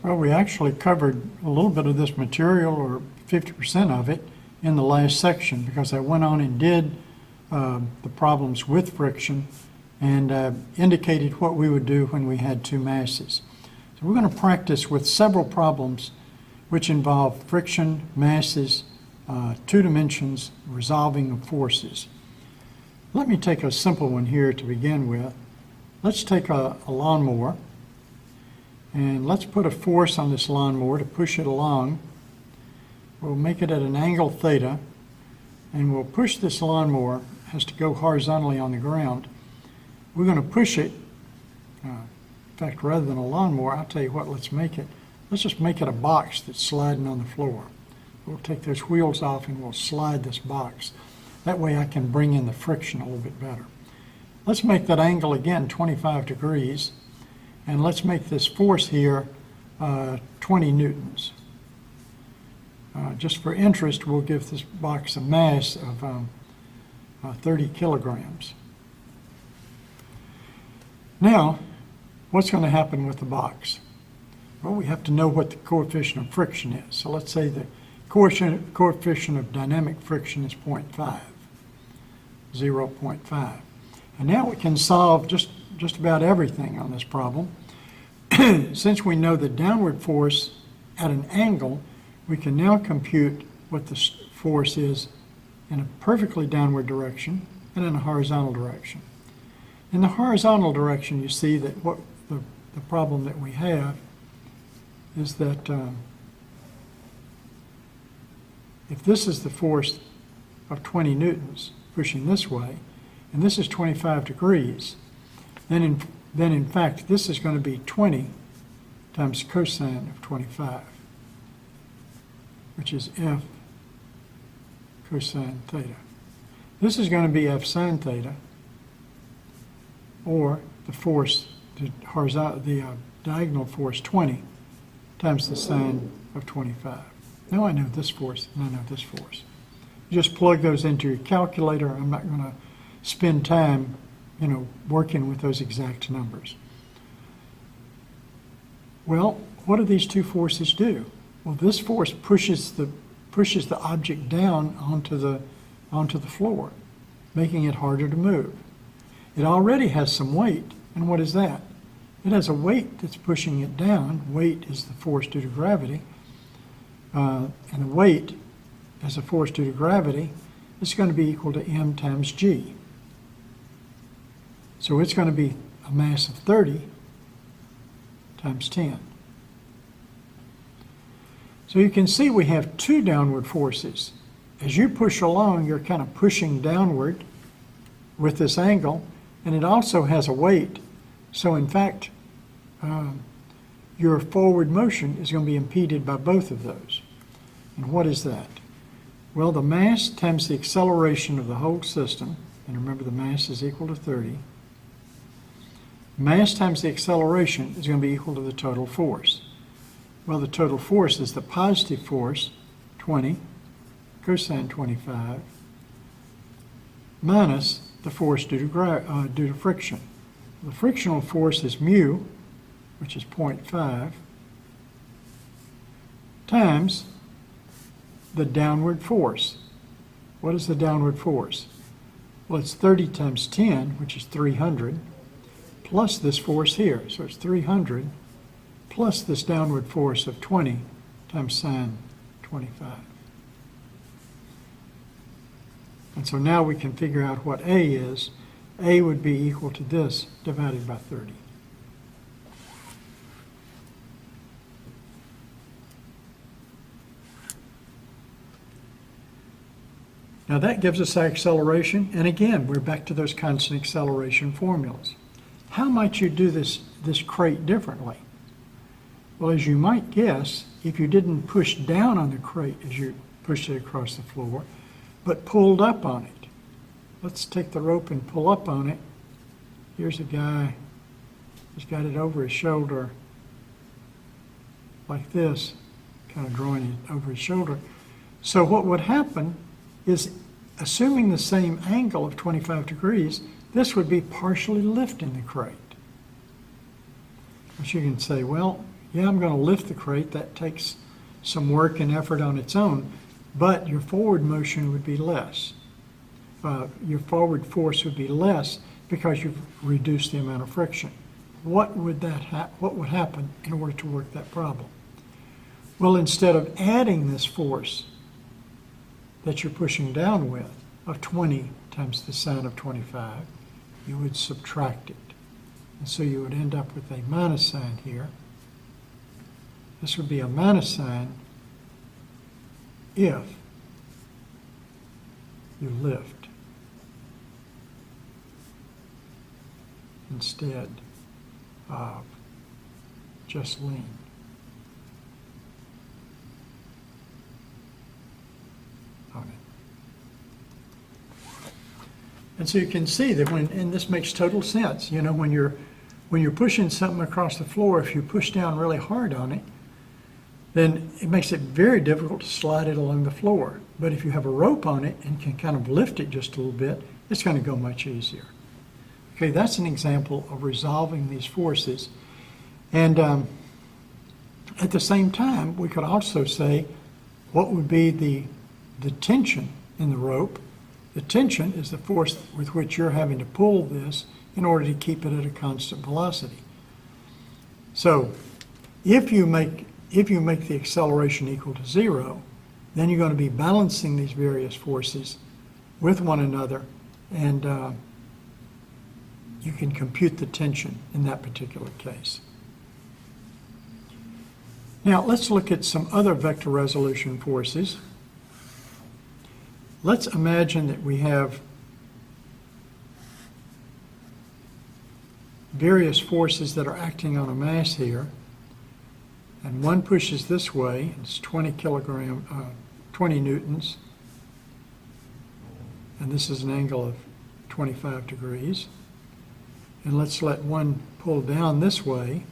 Well, we actually covered a little bit of this material, or 50% of it, in the last section, because I went on and did the problems with friction and indicated what we would do when we had two masses. So we're going to practice with several problems which involve friction, masses, two dimensions, resolving of forces. Let me take a simple one here to begin with. Let's take a lawnmower, and let's put a force on this lawnmower to push it along. We'll make it at an angle theta, and we'll push this lawnmower. It has to go horizontally on the ground. We're going to push it. In fact, rather than a lawnmower, I'll tell you what, let's just make it a box that's sliding on the floor. We'll take those wheels off and we'll slide this box. That way I can bring in the friction a little bit better. Let's make that angle again 25 degrees, and let's make this force here 20 newtons. Just for interest, we'll give this box a mass of 30 kilograms. Now, what's going to happen with the box? Well, we have to know what the coefficient of friction is. So let's say the coefficient of dynamic friction is 0.5, 0.5. And now we can solve just about everything on this problem. Since we know the downward force at an angle, we can now compute what the force is in a perfectly downward direction and in a horizontal direction. In the horizontal direction, you see that what the problem that we have is that if this is the force of 20 newtons pushing this way, and this is 25 degrees, then in fact this is going to be 20 times cosine of 25, which is F cosine theta. This is going to be F sine theta, or the force, the diagonal force 20 times the sine of 25. Now I know this force and I know this force. You just plug those into your calculator. I'm not going to spend time, working with those exact numbers. Well, what do these two forces do? Well, this force pushes the object down onto the floor, making it harder to move. It already has some weight, and what is that? It has a weight that's pushing it down. Weight is the force due to gravity, and the weight as a force due to gravity is going to be equal to m times g. So it's going to be a mass of 30 times 10. So you can see we have two downward forces. As you push along, you're kind of pushing downward with this angle, and it also has a weight. So in fact, your forward motion is going to be impeded by both of those. And what is that? Well, the mass times the acceleration of the whole system, and remember the mass is equal to 30, mass times the acceleration is going to be equal to the total force. Well, the total force is the positive force, 20, cosine 25, minus the force due to friction. The frictional force is mu, which is 0.5, times the downward force. What is the downward force? Well, it's 30 times 10, which is 300, plus this force here. So it's 300 plus this downward force of 20 times sine 25. And so now we can figure out what A is. A would be equal to this divided by 30. Now that gives us our acceleration, and again, we're back to those constant acceleration formulas. How might you do this crate differently? Well, as you might guess, if you didn't push down on the crate as you pushed it across the floor, but pulled up on it. Let's take the rope and pull up on it. Here's a guy who's got it over his shoulder like this, kind of drawing it over his shoulder. So what would happen is, assuming the same angle of 25 degrees, this would be partially lifting the crate. But you can say, well, Yeah, I'm going to lift the crate. That takes some work and effort on its own, but your forward motion would be less. Your forward force would be less because you've reduced the amount of friction. What would happen in order to work that problem? Well, instead of adding this force that you're pushing down with of 20 times the sine of 25, you would subtract it. And so you would end up with a minus sign here. This would be a minus sign if you lift instead of just lean. On it. And so you can see that and this makes total sense, you know, when you're pushing something across the floor, if you push down really hard on it, then it makes it very difficult to slide it along the floor. But if you have a rope on it and can kind of lift it just a little bit, it's going to go much easier. Okay, that's an example of resolving these forces. And at the same time, we could also say, what would be the tension in the rope? The tension is the force with which you're having to pull this in order to keep it at a constant velocity. So if you make the acceleration equal to 0, then you're going to be balancing these various forces with one another, and you can compute the tension in that particular case. Now let's look at some other vector resolution forces. Let's imagine that we have various forces that are acting on a mass here, and one pushes this way, it's 20 newtons, and this is an angle of 25 degrees. And let's let one pull down this way,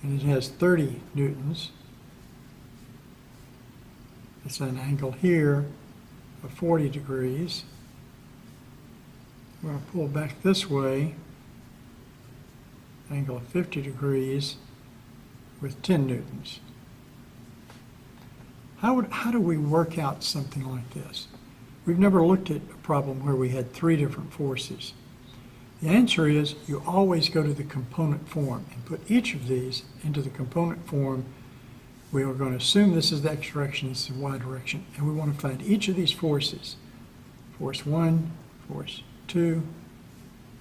and it has 30 newtons. It's an angle here of 40 degrees. We're going to pull back this way, angle of 50 degrees with 10 newtons. How do we work out something like this? We've never looked at a problem where we had 3 different forces. The answer is you always go to the component form and put each of these into the component form. We are going to assume this is the x direction, this is the y direction, and we want to find each of these forces. Force 1, force 2,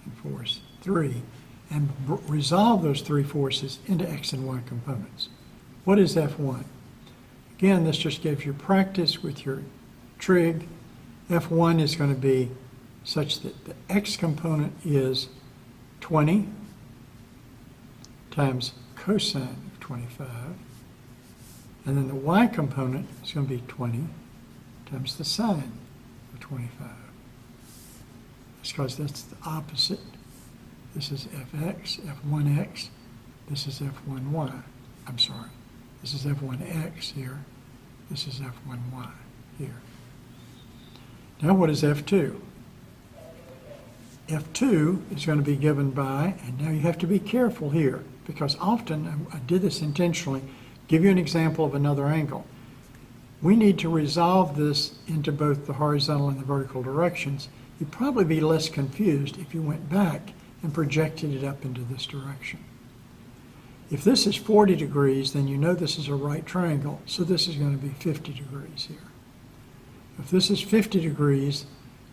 and force 3, and resolve those 3 forces into x and y components. What is F1? Again, this just gives you practice with your trig. F1 is going to be such that the x component is 20 times cosine of 25, and then the y component is going to be 20 times the sine of 25. That's because that's the opposite. This is fx, f1x, this is f1y. I'm sorry, this is f1x here, this is f1y here. Now what is F2? F2 is going to be given by, and now you have to be careful here, because often, I did this intentionally, give you an example of another angle. We need to resolve this into both the horizontal and the vertical directions. You'd probably be less confused if you went back and projected it up into this direction. If this is 40 degrees, then you know this is a right triangle, so this is going to be 50 degrees here. If this is 50 degrees,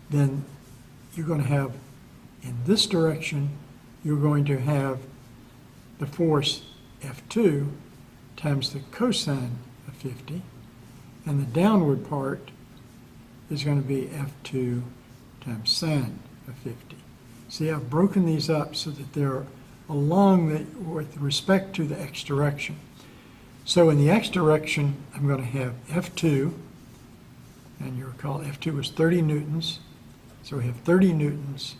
then you're going to have, in this direction, you're going to have the force F2 times the cosine of 50, and the downward part is going to be F2 times sine of 50. See, I've broken these up so that they're with respect to the x direction. So in the x direction, I'm going to have F2, and you recall F2 was 30 newtons, so we have 30 newtons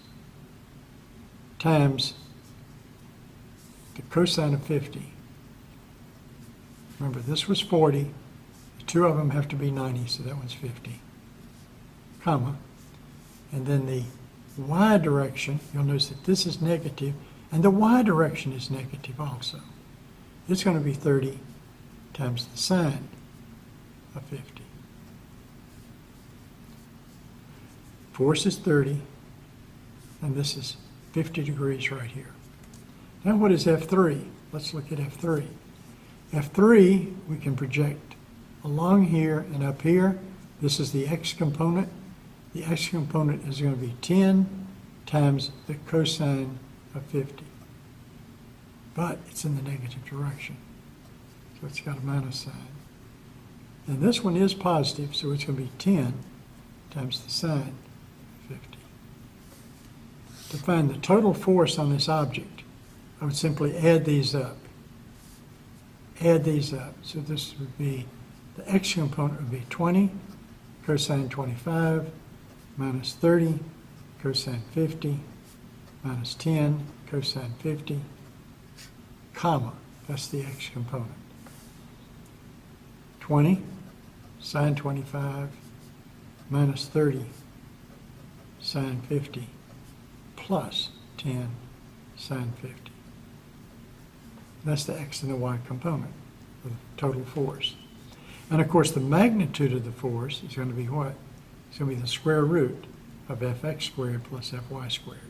times the cosine of 50. Remember, this was 40, the two of them have to be 90, so that one's 50, comma, and then the y direction, you'll notice that this is negative, and the y direction is negative also. it's going to be 30 times the sine of 50. Force is 30, and this is 50 degrees right here. Now what is F3? Let's look at F3. F3, we can project along here and up here. This is the x component. The x component is going to be 10 times the cosine of 50. But it's in the negative direction, so it's got a minus sign. And this one is positive, so it's going to be 10 times the sine of 50. To find the total force on this object, I would simply add these up. Add these up. So this would be, the x component would be 20 cosine 25 minus 30 cosine 50 minus 10 cosine 50, comma, that's the x component. 20 sine 25 minus 30 sine 50 plus 10 sine 50. That's the x and the y component of the total force. And of course the magnitude of the force is going to be what? It's going to be the square root of fx squared plus fy squared.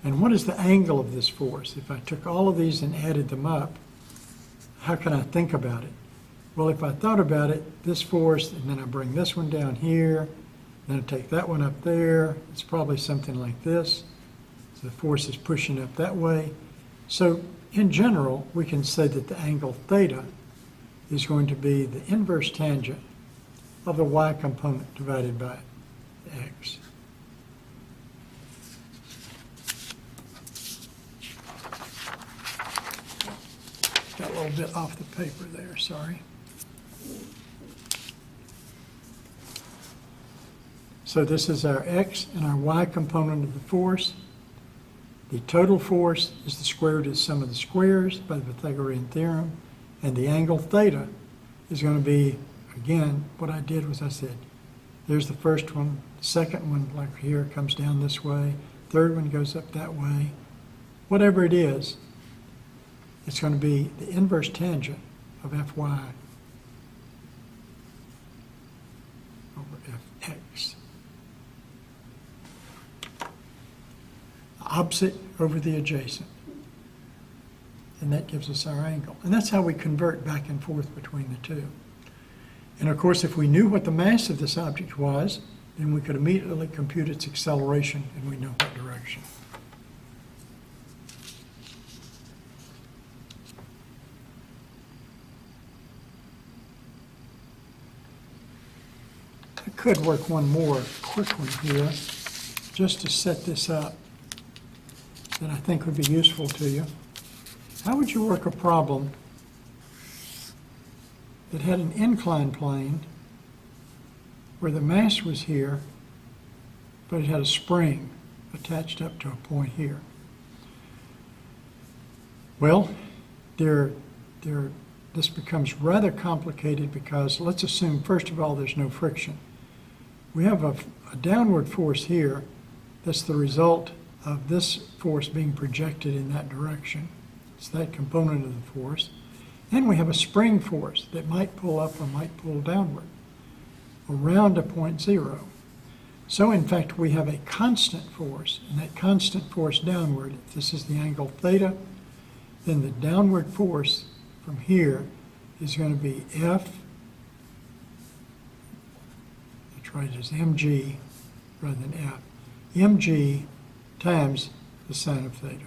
And what is the angle of this force? If I took all of these and added them up, how can I think about it? Well, if I thought about it, this force, and then I bring this one down here, then I take that one up there, it's probably something like this. So the force is pushing up that way. So in general, we can say that the angle theta is going to be the inverse tangent of the y component divided by x. Got a little bit off the paper there, sorry. So this is our x and our y component of the force. The total force is the square root of the sum of the squares by the Pythagorean theorem. And the angle theta is going to be, again, what I did was I said, there's the first one, the second one, like here, comes down this way, third one goes up that way. Whatever it is, it's going to be the inverse tangent of Fy over Fx. Opposite over the adjacent. And that gives us our angle. And that's how we convert back and forth between the two. And of course, if we knew what the mass of this object was, then we could immediately compute its acceleration, and we know what direction. I could work one more quick one here, just to set this up, that I think would be useful to you. How would you work a problem that had an inclined plane where the mass was here, but it had a spring attached up to a point here? Well, this becomes rather complicated because let's assume, first of all, there's no friction. We have a downward force here that's the result of this force being projected in that direction. It's that component of the force. And we have a spring force that might pull up or might pull downward around a point zero. So in fact, we have a constant force, and that constant force downward, if this is the angle theta, then the downward force from here is going to be F, let's write it as mg rather than F, mg times the sine of theta.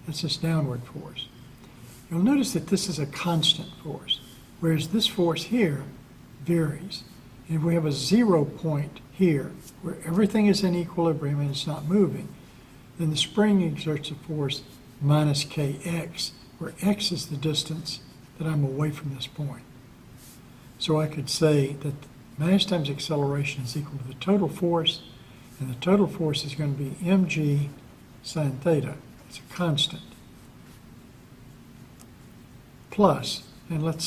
That's this downward force. You'll notice that this is a constant force, whereas this force here varies. And if we have a 0 point here, where everything is in equilibrium and it's not moving, then the spring exerts a force minus kx, where x is the distance that I'm away from this point. So I could say that mass times acceleration is equal to the total force, and the total force is going to be mg sine theta. It's a constant. Plus, and let's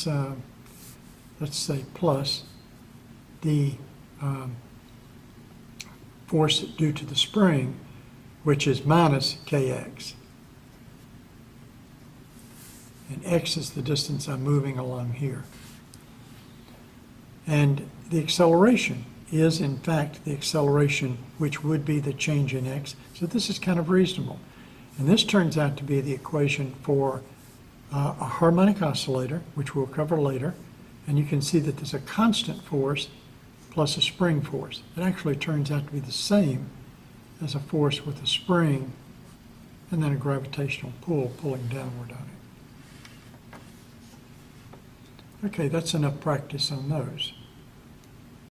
say plus the force due to the spring, which is minus kx. and x is the distance I'm moving along here. And the acceleration is, in fact, the acceleration which would be the change in x. So this is kind of reasonable. And this turns out to be the equation for a harmonic oscillator, which we'll cover later. And you can see that there's a constant force plus a spring force. It actually turns out to be the same as a force with a spring and then a gravitational pull pulling downward on it. Okay, that's enough practice on those.